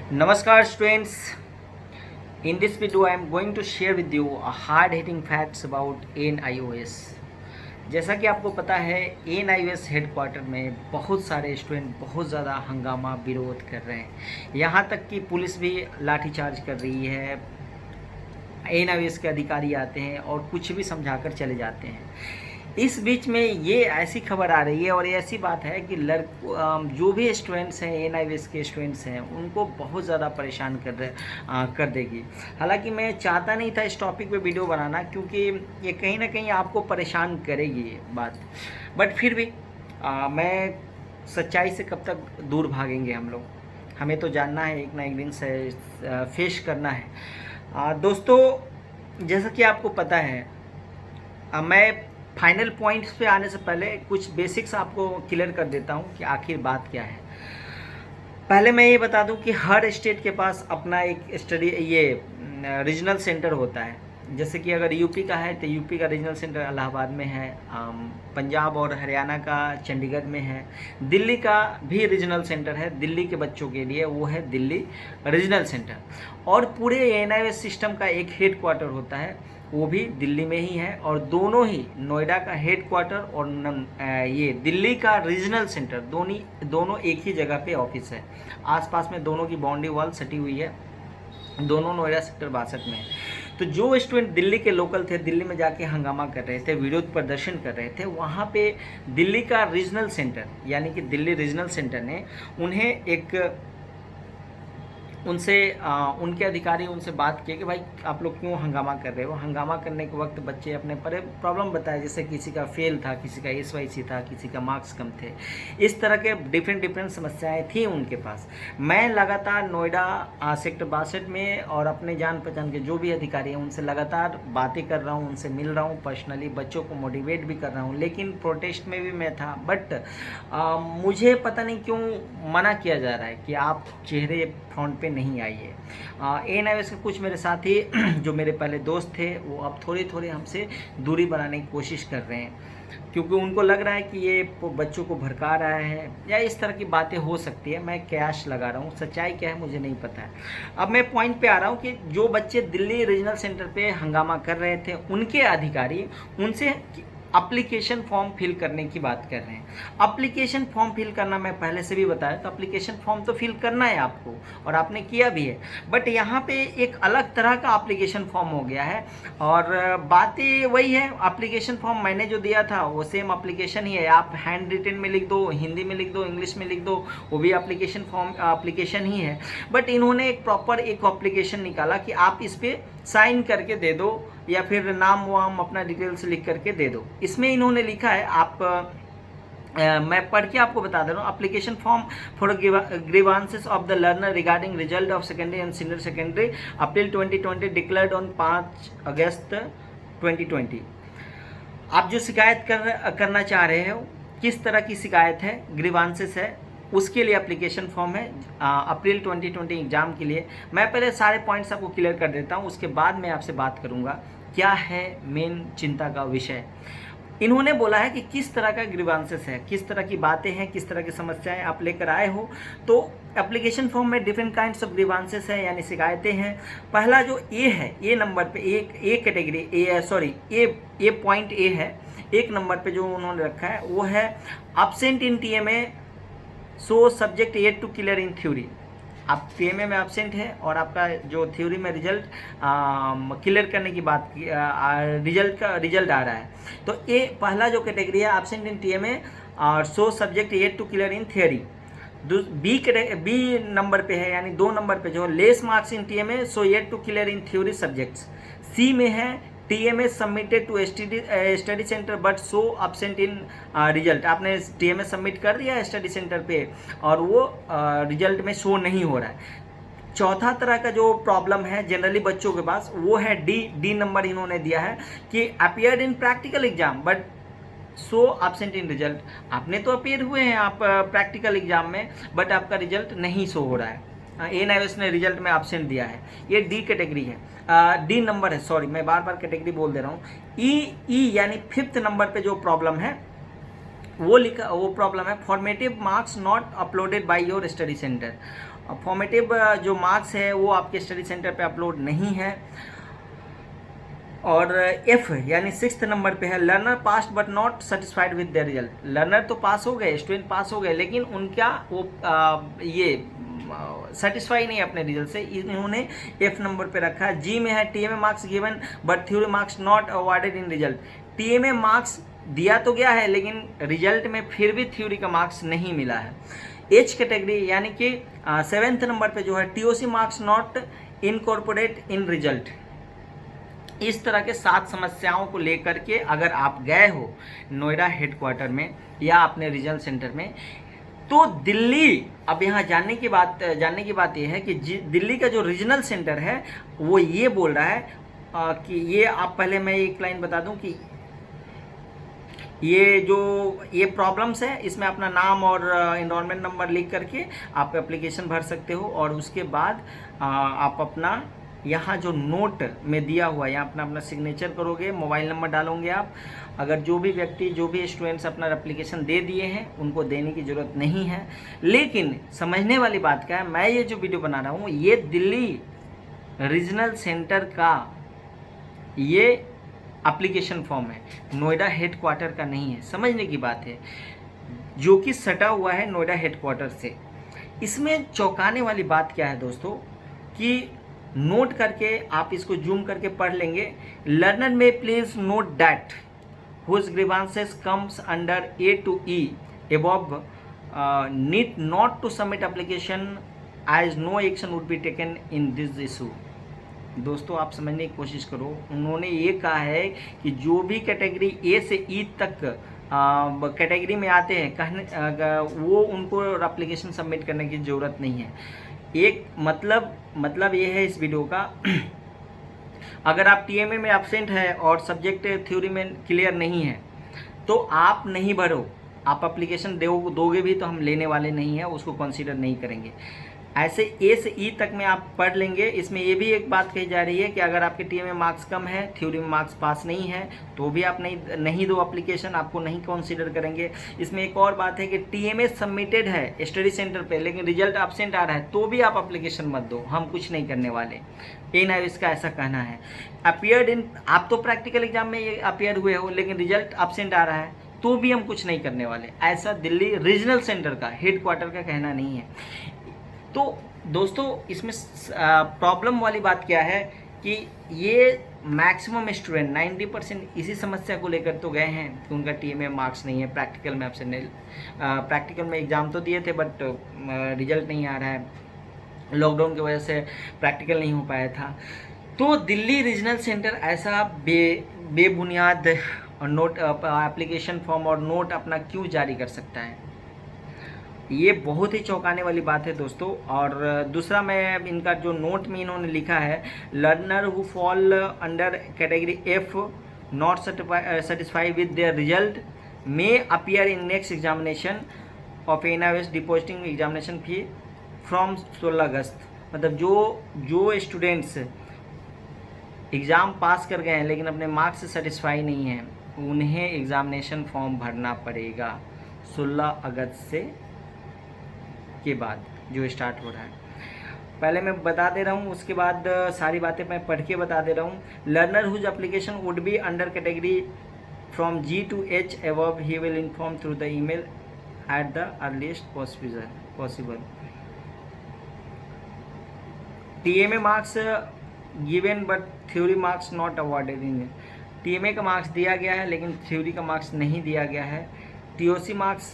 Namaskar students. In this video I am going to share with you a hard hitting facts about ANIOS. जैसा कि आपको पता है ANIOS headquarter में बहुत सारे स्टूडेंट बहुत ज़्यादा हंगामा विरोध कर रहे हैं। यहाँ तक कि पुलिस भी लाठीचार्ज कर रही है। ANIOS के अधिकारी आते हैं और कुछ भी समझाकर चले जाते हैं। इस बीच में ये ऐसी खबर आ रही है और ये ऐसी बात है कि जो भी स्टूडेंट्स हैं ANIOS के स्टूडेंट्स हैं उनको बहुत ज़्यादा परेशान कर देगी। हालांकि मैं चाहता नहीं था इस टॉपिक पे वीडियो बनाना, क्योंकि ये कहीं ना कहीं आपको परेशान करेगी ये बात, बट फिर भी मैं सच्चाई से कब तक दूर भागेंगे हम लोग, हमें तो जानना है, एक ना एक दिन से फेस करना है। दोस्तों, जैसा कि आपको पता है, मैं फाइनल पॉइंट्स पे आने से पहले कुछ बेसिक्स आपको क्लियर कर देता हूँ कि आखिर बात क्या है। पहले मैं ये बता दूँ कि हर स्टेट के पास अपना एक रीजनल सेंटर होता है। जैसे कि अगर यूपी का है तो यूपी का रीजनल सेंटर इलाहाबाद में है, पंजाब और हरियाणा का चंडीगढ़ में है, दिल्ली का भी रीजनल सेंटर है दिल्ली के बच्चों के लिए, वो है दिल्ली रीजनल सेंटर। और पूरे ANIOS सिस्टम का एक हेड क्वार्टर होता है, वो भी दिल्ली में ही है। और दोनों ही नोएडा का हेड क्वार्टर और ये दिल्ली का रीजनल सेंटर दोनों एक ही जगह पे ऑफिस है। आसपास में दोनों की बाउंड्री वॉल सटी हुई है, दोनों नोएडा सेक्टर 62 में है। तो जो स्टूडेंट दिल्ली के लोकल थे, दिल्ली में जाके हंगामा कर रहे थे, विरोध प्रदर्शन कर रहे थे, वहाँ पे दिल्ली का रीजनल सेंटर यानी कि दिल्ली रीजनल सेंटर ने उन्हें उनके अधिकारी उनसे बात किए कि भाई आप लोग क्यों हंगामा कर रहे हो। हंगामा करने के वक्त बच्चे अपने प्रॉब्लम बताए, जैसे किसी का फेल था, किसी का SYC था, किसी का मार्क्स कम थे, इस तरह के डिफरेंट समस्याएं थी उनके पास। मैं लगातार नोएडा सेक्टर 62 में और अपने जान पहचान के जो भी अधिकारी हैं उनसे लगातार बातें कर रहा हूँ, उनसे मिल रहा हूँ, पर्सनली बच्चों को मोटिवेट भी कर रहा हूँ, लेकिन प्रोटेस्ट में भी मैं था। बट मुझे पता नहीं क्यों मना किया जा रहा है कि आप चेहरे फ्रंट पे नहीं आइए। ANIOS के कुछ मेरे साथी जो मेरे पहले दोस्त थे, वो अब थोड़े हमसे दूरी बनाने की कोशिश कर रहे हैं, क्योंकि उनको लग रहा है कि ये बच्चों को भड़का रहा है या इस तरह की बातें हो सकती है। मैं कैश लगा रहा हूँ, सच्चाई क्या है मुझे नहीं पता है। अब मैं पॉइंट पे आ रहा हूँ कि जो बच्चे दिल्ली रीजनल सेंटर पे हंगामा कर रहे थे, उनके अधिकारी उनसे एप्लीकेशन फॉर्म फिल करने की बात कर रहे हैं। एप्लीकेशन फॉर्म फिल करना मैं पहले से भी बताया, तो एप्लीकेशन फॉर्म तो फिल करना है आपको और आपने किया भी है, बट यहाँ पे एक अलग तरह का एप्लीकेशन फॉर्म हो गया है। और बातें वही है, एप्लीकेशन फॉर्म मैंने जो दिया था वो सेम एप्लीकेशन ही है। आप हैंड रिटन में लिख दो, हिंदी में लिख दो, इंग्लिश में लिख दो, वो भी एप्लीकेशन फॉर्म एप्लीकेशन ही है। बट इन्होंने एक प्रॉपर एक एप्लीकेशन निकाला कि आप इस पर साइन करके दे दो या फिर नाम वाम अपना डिटेल्स लिख करके दे दो। इसमें इन्होंने लिखा है, मैं पढ़ के आपको बता दे रहा हूँ। Application form for grievances of the learner regarding result of secondary and senior secondary April 2020 declared on 5 अगस्त 2020। आप जो शिकायत करना चाह रहे हो, किस तरह की शिकायत है, ग्रीवांसेस है, उसके लिए एप्लीकेशन फॉर्म है अप्रैल 2020 एग्ज़ाम के लिए। मैं पहले सारे पॉइंट्स आपको क्लियर कर देता हूँ, उसके बाद मैं आपसे बात करूँगा क्या है मेन चिंता का विषय। इन्होंने बोला है कि किस तरह का ग्रीवांसेस है, किस तरह की बातें हैं, किस तरह की समस्याएं आप लेकर आए हो। तो एप्लीकेशन फॉर्म में डिफरेंट काइंड्स ऑफ ग्रीवांसेस हैं, यानी शिकायतें हैं। पहला जो ए है, ए नंबर पे A category A point A है, एक नंबर पे जो उन्होंने रखा है वो है absent in TMA so subject yet to clear in theory. आप TMA में एब्सेंट है और आपका जो थ्योरी में रिजल्ट क्लियर करने की बात की, रिजल्ट आ रहा है। तो ये पहला जो कैटेगरी है एब्सेंट इन TMA और so subject yet to clear in theory. B number पे है, यानी 2 नंबर पे जो less marks in TMA so yet to clear in theory subjects. C में है TMA submitted to study centre but so absent in result. आपने TMA submit कर दिया स्टडी सेंटर पे और वो रिजल्ट में शो नहीं हो रहा है। चौथा तरह का जो प्रॉब्लम है जनरली बच्चों के पास, वो है डी नंबर इन्होंने दिया है कि appeared in practical exam but so absent in result. आपने तो अपीयर हुए हैं आप प्रैक्टिकल एग्जाम में, बट आपका रिजल्ट नहीं शो हो रहा है। ANIOS ने रिजल्ट में एब्सेंट दिया है, ये डी कैटेगरी है, डी नंबर है, सॉरी मैं बार बार कैटेगरी बोल दे रहा हूँ। ई यानी 5th नंबर पे जो प्रॉब्लम है वो प्रॉब्लम है formative marks not uploaded by your study centre. Formative जो मार्क्स है वो आपके स्टडी सेंटर पे अपलोड नहीं है। और एफ यानी 6th नंबर पे है, learner pass but not satisfied with the result. Learner तो पास हो गए, स्टूडेंट पास हो गए, लेकिन उनका वो ये सेटिस्फाई नहीं अपने रिजल्ट से, इन्होंने एफ नंबर पे रखा। जी में है TMA marks given but theory marks not awarded in result. TMA marks दिया तो गया है लेकिन रिजल्ट में फिर भी थ्योरी का मार्क्स नहीं मिला है। एच कैटेगरी यानी कि 7th नंबर पे जो है TOC marks not incorporate in result. इस तरह के 7 समस्याओं को लेकर के अगर आप गए हो नोएडा हेडक्वार्टर में या अपने रीजनल सेंटर में, तो दिल्ली, अब यहाँ जानने की बात यह है कि दिल्ली का जो रीजनल सेंटर है वो ये बोल रहा है कि ये, आप पहले मैं एक लाइन बता दूं कि ये प्रॉब्लम्स है, इसमें अपना नाम और एनरोलमेंट नंबर लिख करके आप एप्लीकेशन भर सकते हो। और उसके बाद आप अपना यहाँ जो नोट में दिया हुआ, यहाँ अपना सिग्नेचर करोगे, मोबाइल नंबर डालोगे आप। अगर जो भी व्यक्ति, जो भी स्टूडेंट्स अपना एप्लीकेशन दे दिए हैं उनको देने की ज़रूरत नहीं है। लेकिन समझने वाली बात क्या है, मैं ये जो वीडियो बना रहा हूँ ये दिल्ली रीजनल सेंटर का ये एप्लीकेशन फॉर्म है, नोएडा हेडक्वार्टर का नहीं है। समझने की बात है, जो कि सटा हुआ है नोएडा हेडक्वार्टर से। इसमें चौंकाने वाली बात क्या है दोस्तों कि नोट करके आप इसको जूम करके पढ़ लेंगे। लर्नर में please note that whose grievances comes under A to E above need not to submit application as no action would be taken in this issue। दोस्तों आप समझने की कोशिश करो, उन्होंने ये कहा है कि जो भी कैटेगरी A से E तक कैटेगरी में आते हैं वो उनको एप्लीकेशन सबमिट करने की ज़रूरत नहीं है। एक मतलब ये है इस वीडियो का, अगर आप टीएमए में एब्सेंट है और सब्जेक्ट थ्योरी में क्लियर नहीं है तो आप नहीं भरो, आप एप्लीकेशन दोगे भी तो हम लेने वाले नहीं हैं, उसको कंसीडर नहीं करेंगे। ऐसे ए से ई तक में आप पढ़ लेंगे। इसमें ये भी एक बात कही जा रही है कि अगर आपके टीएमए मार्क्स कम है, थ्योरी में मार्क्स पास नहीं है, तो भी आप नहीं दो एप्लीकेशन, आपको नहीं कंसीडर करेंगे। इसमें एक और बात है कि टीएमए सबमिटेड है स्टडी सेंटर पे लेकिन रिजल्ट एब्सेंट आ रहा है तो भी आप एप्लीकेशन मत दो, हम कुछ नहीं करने वाले। एनआईओएस का ऐसा कहना है। अपीयर्ड इन, आप तो प्रैक्टिकल एग्जाम में ये अपीयर हुए हो लेकिन रिजल्ट एब्सेंट आ रहा है तो भी हम कुछ नहीं करने वाले, ऐसा दिल्ली रीजनल सेंटर का हेडक्वार्टर का कहना नहीं है। तो दोस्तों इसमें प्रॉब्लम वाली बात क्या है कि ये मैक्सिमम स्टूडेंट 90% इसी समस्या को लेकर तो गए हैं कि उनका टीएमए मार्क्स नहीं है, प्रैक्टिकल में आपसे नहीं, प्रैक्टिकल में एग्ज़ाम तो दिए थे बट रिजल्ट नहीं आ रहा है, लॉकडाउन की वजह से प्रैक्टिकल नहीं हो पाया था। तो दिल्ली रीजनल सेंटर ऐसा बेबुनियाद नोट एप्लीकेशन फॉर्म और नोट अपना क्यों जारी कर सकता है, ये बहुत ही चौंकाने वाली बात है दोस्तों। और दूसरा, मैं इनका जो नोट में इन्होंने लिखा है, learner who fall under category F not satisfied with their result may appear in next examination of NIOS depositing examination fee from 16 अगस्त। मतलब जो स्टूडेंट्स एग्ज़ाम पास कर गए हैं लेकिन अपने मार्क्स से सेटिस्फाई नहीं हैं, उन्हें एग्ज़ामिनेशन फॉर्म भरना पड़ेगा 16 अगस्त से के बाद जो स्टार्ट हो रहा है। पहले मैं बता दे रहा हूँ, उसके बाद सारी बातें मैं पढ़ के बता दे रहा हूँ। Learner whose application would be under category from G to H above he will inform through the email at the earliest possible। TMA marks given but theory marks not awarded in. TMA का marks दिया गया है लेकिन theory का marks नहीं दिया गया है। TOC marks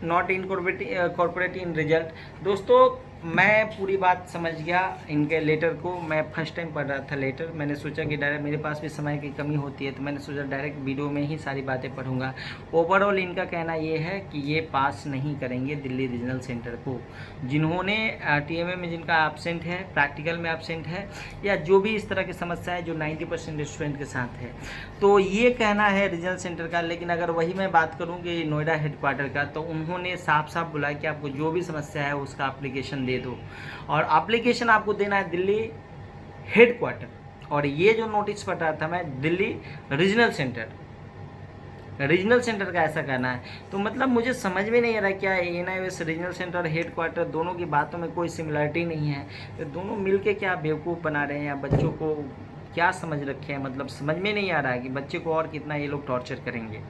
not incorporate in result. दोस्तों मैं पूरी बात समझ गया इनके लेटर को, मैं फर्स्ट टाइम पढ़ रहा था लेटर, मैंने सोचा कि डायरेक्ट, मेरे पास भी समय की कमी होती है तो मैंने सोचा डायरेक्ट वीडियो में ही सारी बातें पढ़ूंगा। ओवरऑल इनका कहना ये है कि ये पास नहीं करेंगे दिल्ली रीजनल सेंटर को, जिन्होंने टीएमए में जिनका एब्सेंट है, प्रैक्टिकल में एब्सेंट है, या जो भी इस तरह की समस्या है जो 90% स्टूडेंट के साथ है। तो ये कहना है रीजनल सेंटर का। लेकिन अगर वही मैं बात करूँ कि नोएडा हेडक्वार्टर का, तो उन्होंने साफ साफ बोला कि आपको जो भी समस्या है उसका एप्लीकेशन दे दो, और एप्लीकेशन आपको देना है दिल्ली हेडक्वार्टर। और ये जो नोटिस पढ़ रहा था मैं, Delhi regional centre, regional centre का ऐसा कहना है। तो मतलब मुझे समझ में नहीं आ रहा क्या एनआईओएस रीजनल सेंटर और हेड क्वार्टर दोनों की बातों में कोई सिमिलरिटी नहीं है, तो दोनों मिलके क्या बेवकूफ़ बना रहे हैं या बच्चों को क्या समझ रखे हैं, मतलब समझ में नहीं आ रहा है कि बच्चे को और कितना ये लोग टॉर्चर करेंगे।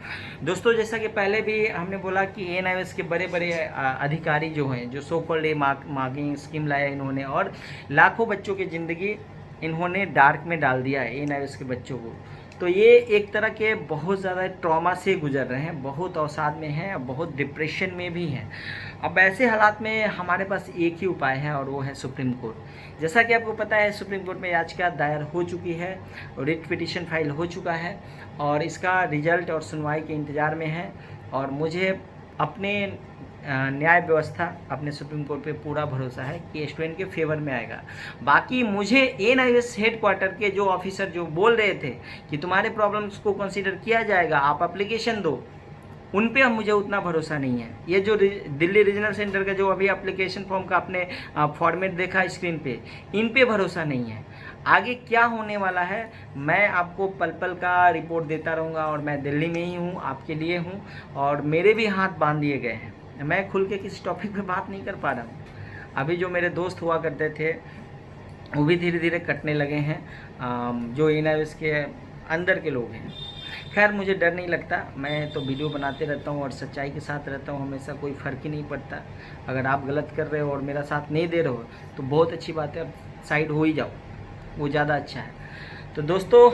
दोस्तों जैसा कि पहले भी हमने बोला कि एनआईओएस के बड़े बड़े अधिकारी जो हैं, जो सो कॉल्ड मार्किंग स्कीम लाया इन्होंने और लाखों बच्चों की ज़िंदगी इन्होंने डार्क में डाल दिया है एनआईओएस के बच्चों को। तो ये एक तरह के बहुत ज़्यादा ट्रॉमा से गुजर रहे हैं, बहुत अवसाद में हैं, बहुत डिप्रेशन में भी हैं। अब ऐसे हालात में हमारे पास एक ही उपाय है और वो है सुप्रीम कोर्ट। जैसा कि आपको पता है सुप्रीम कोर्ट में याचिका दायर हो चुकी है और रिट पिटीशन फाइल हो चुका है और इसका रिजल्ट और सुनवाई के इंतज़ार में है। और मुझे अपने न्याय व्यवस्था, अपने सुप्रीम कोर्ट पे पूरा भरोसा है कि स्टूडेंट के फेवर में आएगा। बाकी मुझे एनआईओएस हेड क्वार्टर के जो ऑफिसर जो बोल रहे थे कि तुम्हारे प्रॉब्लम्स को कंसीडर किया जाएगा, आप एप्लीकेशन दो, उन पे अब मुझे उतना भरोसा नहीं है। ये जो दिल्ली रीजनल सेंटर का जो अभी एप्लीकेशन फॉर्म का आपने फॉर्मेट देखा स्क्रीन पे, इन पे भरोसा नहीं है। आगे क्या होने वाला है मैं आपको पल पल का रिपोर्ट देता रहूँगा और मैं दिल्ली में ही हूँ, आपके लिए हूँ और मेरे भी हाथ बांध दिए गए हैं। मैं खुल के किसी टॉपिक पे बात नहीं कर पा रहा हूँ। अभी जो मेरे दोस्त हुआ करते थे वो भी धीरे धीरे कटने लगे हैं, जो एनआईओएस के अंदर के लोग हैं। खैर मुझे डर नहीं लगता, मैं तो वीडियो बनाते रहता हूँ और सच्चाई के साथ रहता हूँ हमेशा, कोई फ़र्क ही नहीं पड़ता। अगर आप गलत कर रहे हो और मेरा साथ नहीं दे रहे हो तो बहुत अच्छी बात है, साइड हो ही जाओ, वो ज़्यादा अच्छा है। तो दोस्तों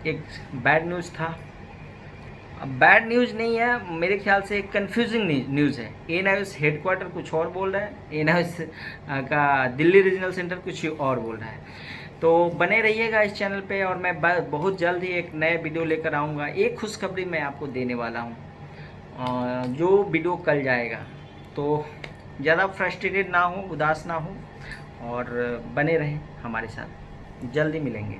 एक बैड न्यूज़ था, अब बैड न्यूज़ नहीं है, मेरे ख्याल से एक कन्फ्यूजिंग न्यूज़ है। एनआईओएस हेड क्वार्टर कुछ और बोल रहा है, एनआईओएस का दिल्ली रीजनल सेंटर कुछ और बोल रहा है। तो बने रहिएगा इस चैनल पे और मैं बहुत जल्द ही एक नए वीडियो लेकर आऊँगा। एक खुशखबरी मैं आपको देने वाला हूँ, जो वीडियो कल जाएगा। तो ज़्यादा फ्रस्ट्रेटेड ना हो, उदास ना हो और बने रहें हमारे साथ, जल्दी मिलेंगे।